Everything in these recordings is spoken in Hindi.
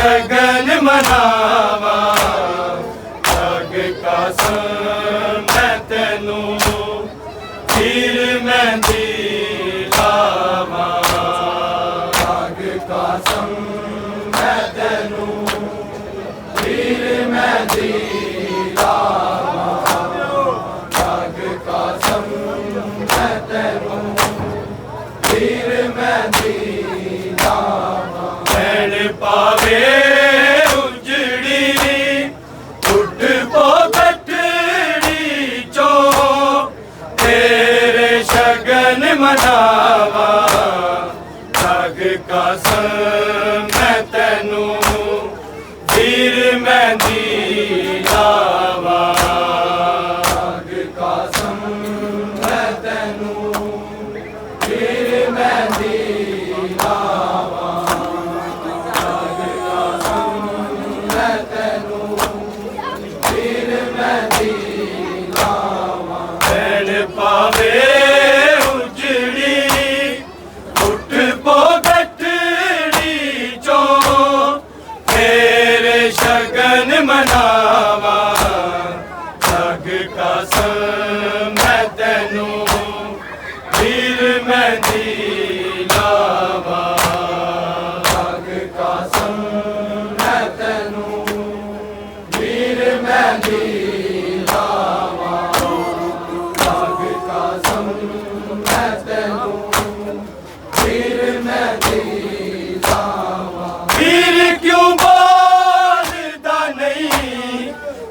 शगन मनावा जग कसम मैं तेनू हीर मेहंदी लावा जग कसम मैं तेनू हीर मेहंदी लावा जग कसम मैं तेनू हीर मेहंदी लावा भैन पावे उजड़ी उठ पो गठड़ी चो तेरे शगन मनावा जग कसम मैं तेनू हीर मेहंदी लावा जग कसम मैं तेनू हीर मेहंदी लावा जग कसम मैं तेनू हीर मेहंदी लावा भैन पावे उजड़ी उठ पो गठड़ी चो तेरे शगन मनावा जग कसम मैं तेनू हीर मेहंदी लावा जग कसम मैं तेनू हीर मेहंदी लावा जग कसम मैं तेनू हीर मेहंदी लावा हीर क्यों बोलदा नहीं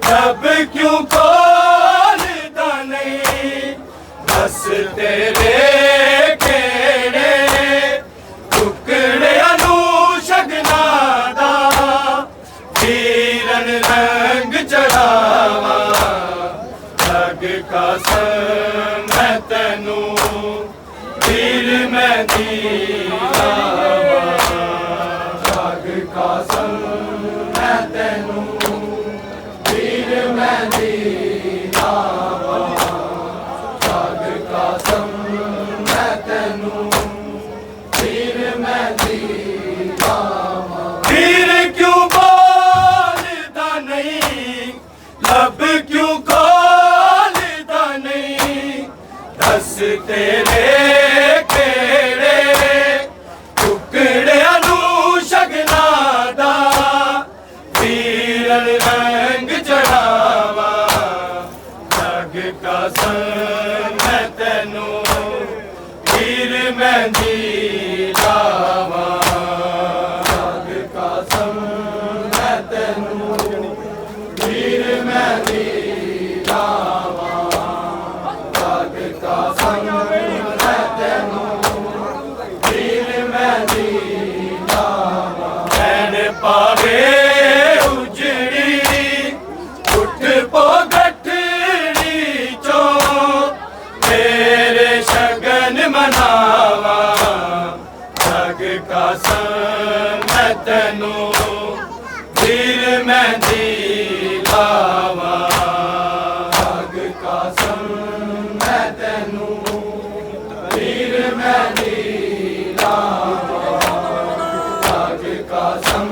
रब क्यों खोलदा नहीं दस तेरे केड़े टुकड़े अनू शगना दा हीरन रंग चढ़ावा जग कसम मैं तेनू हीर मेहंदी लावा जग कसम मैं तेनू हीर मेहंदी लावा जग कसम मैं तेनू हीर मेहंदी लावा हीर क्यों बोलदा नहीं लब क्यों खोलदा नहीं दस तेरे केड़े टुकड़े अनू शगना दा हीरन रंग चढ़ावा जग कसम मैं तेनू हीर मेहंदी लावा जग कसम मैं तेनू हीर मेहंदी लावा जग कसम मैं तेनू हीर मेहंदी लावा भैन पावे उजड़ी उठ पो गठड़ी चो तेरे शगन मनावा जग कसम मैं तेनू हीर मेहंदी लावा जग कसम मैं तेनू हीर मेहंदी लावा जग कसम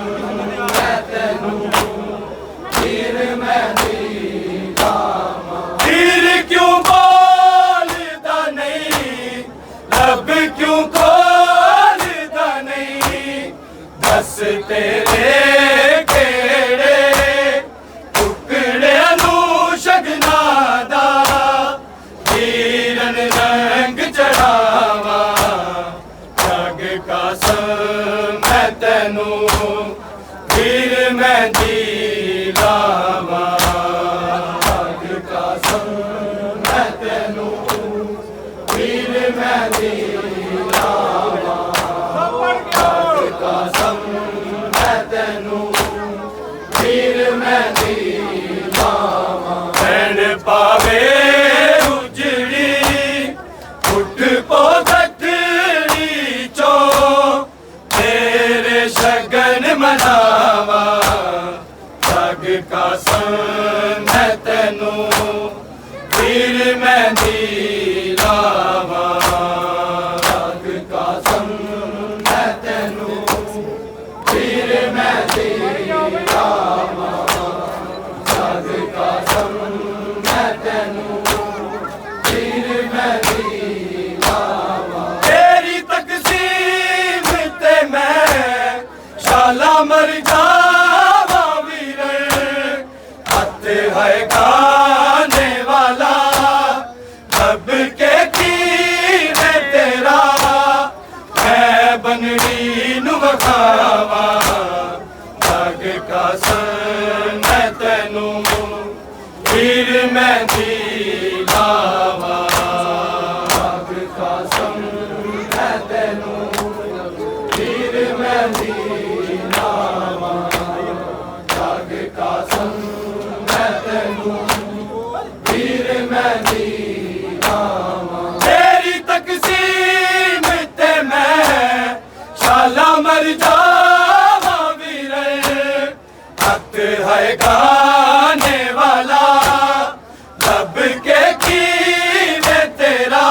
मैं तेनू हीर मेहंदी लावा हीर क्यों बोलदा नहीं लब क्यों खोलदा नहीं दस तेरे केड़े टुकड़े अनू शगना दा हीरन रंग चढ़ावा जग कसम मैं तेनू हीर मेहंदी लावा जग कसम मैं तेनू हीर मेहंदी लावा जग कसम मैं तेनू हीर मेहंदी लावा भैन पावे उजड़ी उठ पो गठड़ी चो तेरे शगन मनावा जग कसम मैं तेनू हीर मेहंदी लावा जग कसम मैं तेनू हीर मेहंदी है गाने वाला रब के कीने तेरा मैं बनड़ी नू वखावा जग का सन मैं तेनू वीर मेहंदी लावा जग का सन मैं तेनू वीर मेहंदी लावा जग का सन मैं तेनू वीर मेहंदी लावा तेरी तकसीम ते मैं शाला मर जावा वीरे हक है गाने वाला रब के कीने तेरा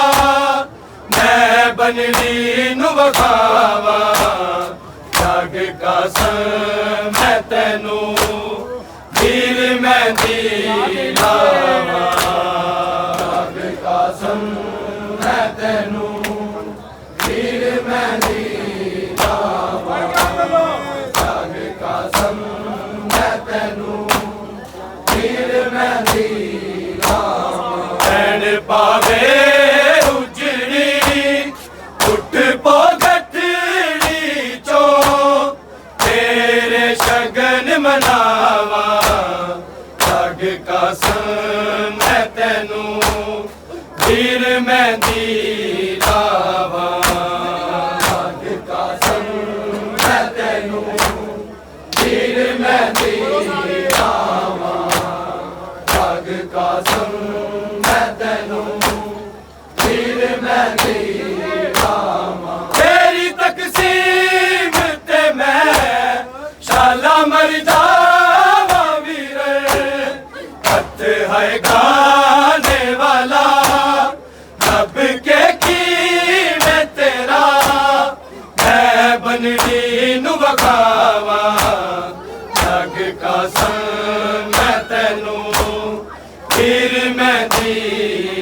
मैं बनड़ी नू वखावा जग का सन मैं तेनू वीर मेहंदी लावा जग का सन मैं तेनू वीर मेहंदी लावा जग का सन मैं तेनू वीर मेहंदी लावा भैन पावे उजड़ी उठ पो गठड़ी चो तेरे शगन मनावा जग का सन मैं तेनू वीर मेहंदी लावा जग का सन मैं तेनू वीर मेहंदी लावा जग का सन मैं तेनू वीर मेहंदी लावा तेरी तकसीम ते मैं शाला मर जावा वीरे हथ है गाने वाला रब के कीने तेरा मैं बनड़ी नू वखावा जग का सन मैं तेनू वीर मेहंदी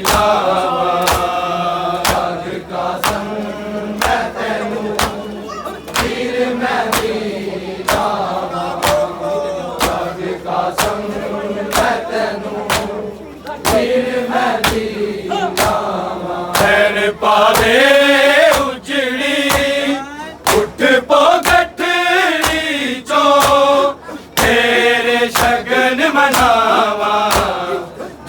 लावा जग का सन मैं तेनू वीर मेहंदी लावा जग का सन मैं तेनू वीर मेहंदी लावा भैन पावे उजड़ी उठ पो गठड़ी चो तेरे शगन मनावा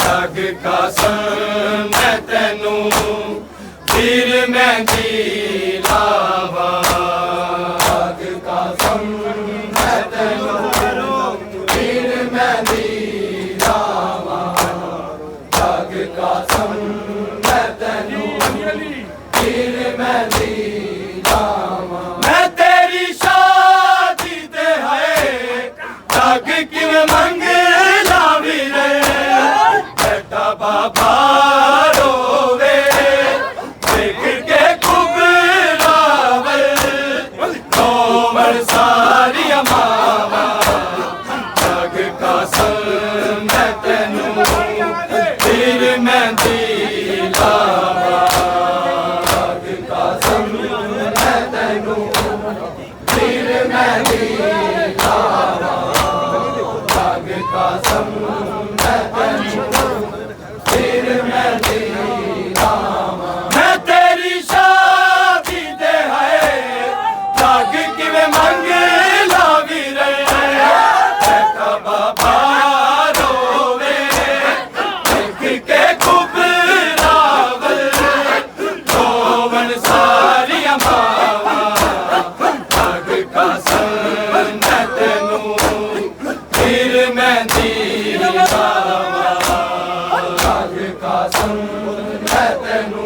जग का सन मैं तेनू वीर मेहंदी लावा जग का सन मैं तेनू वीर मेहंदी लावा जग का सन मैं तेनू वीर मेहंदी लावा मैं तेरी शादी दे है जग किवें मंगला वीरे बेटा बाबा रोवे देख के कुबरावल कोमल सारिया मावा जग का सन मैं तेनू वीर मेहंदी लावा जग का सन मैं तेनू वीर मेहंदी लावा जग का सन मैं तेनू वीर मेहंदी लावा मैं तेरी शादी दे है जग किवें मंगला वीरे बेटा बाबा रोवे देख के कुबरावल रोवन सारिया मावा जग का सन मैं तेनू वीर मेहंदी लावा जग का सन मैं तेनू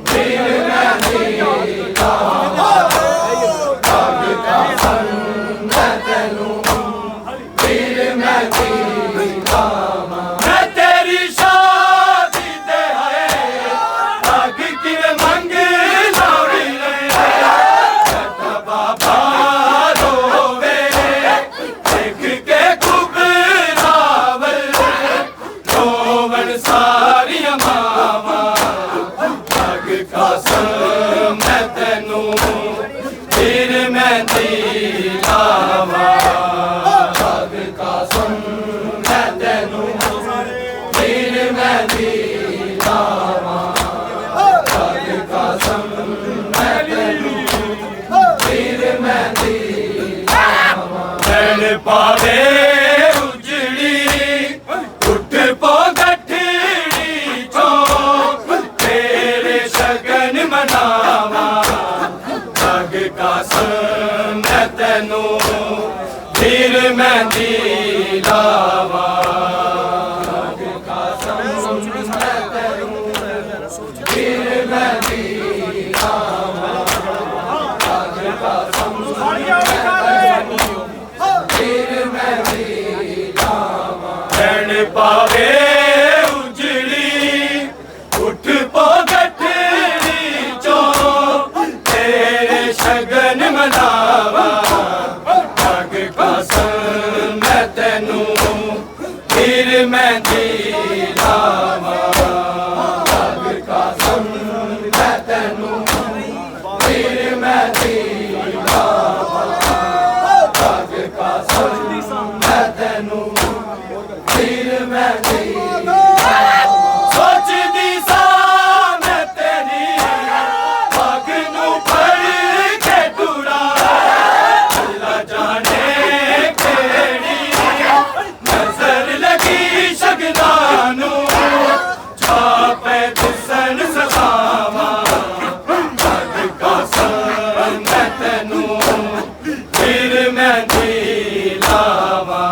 वीर मेहंदी लावा जग का सन मैं तेनू वीर मेहंदी लावा मैं तेरी शादी दे है जग किवें मंगला वीरे बेटा बाबा रोवे देख के कुबरावल रोवन सारिया मावा जग का सन मैं तेनू वीर मेहंदी लावा पावे उजड़ी उठ पो गठड़ी चो तेरे शगन मनावा जग का संग तेनू फिर मेहंदी लावा जग का संग तेनू फिर मेहंदी लावा जग का संग पावे उजड़ी उठ पो गठड़ी चो तेरे शगन मनावा जग का संग मैं तेनू फिर मेहंदी लावा जग का संग मैं तेनू फिर मेहंदी लावा जग का संग मैं तेनू सोचदी सा मैं तेरी पग नू फड़ के टुरा अल्लाह जाने केड़ी नजर लगी शगना नू छापे दिसन सखावा जग का संग मैं तेनू फिर मेहंदी लावा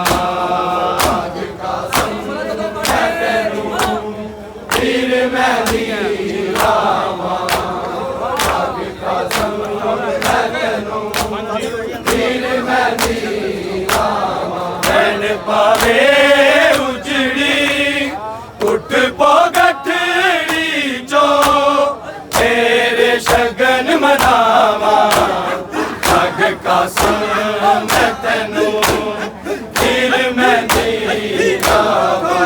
पावे उजड़ी उठ पो गठड़ी चो तेरे शगन मनावा जग का संग मैं तेनू फिर मेहंदी लावा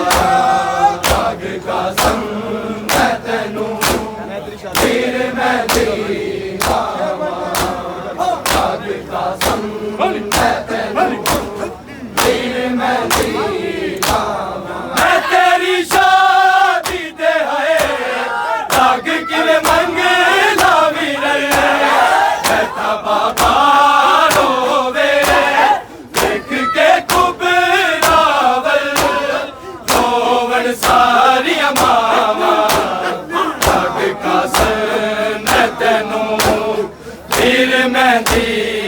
जग का संग मैं तेनू फिर मेहंदी लावा जग का संग मैं तेनू मैं तेरी शादी दे है दाग किवे मंग लावी रे कहता बाबा रोवे देख के कुबरावल रोवन सारी मावा जग का संग तेनू फिर मेहंदी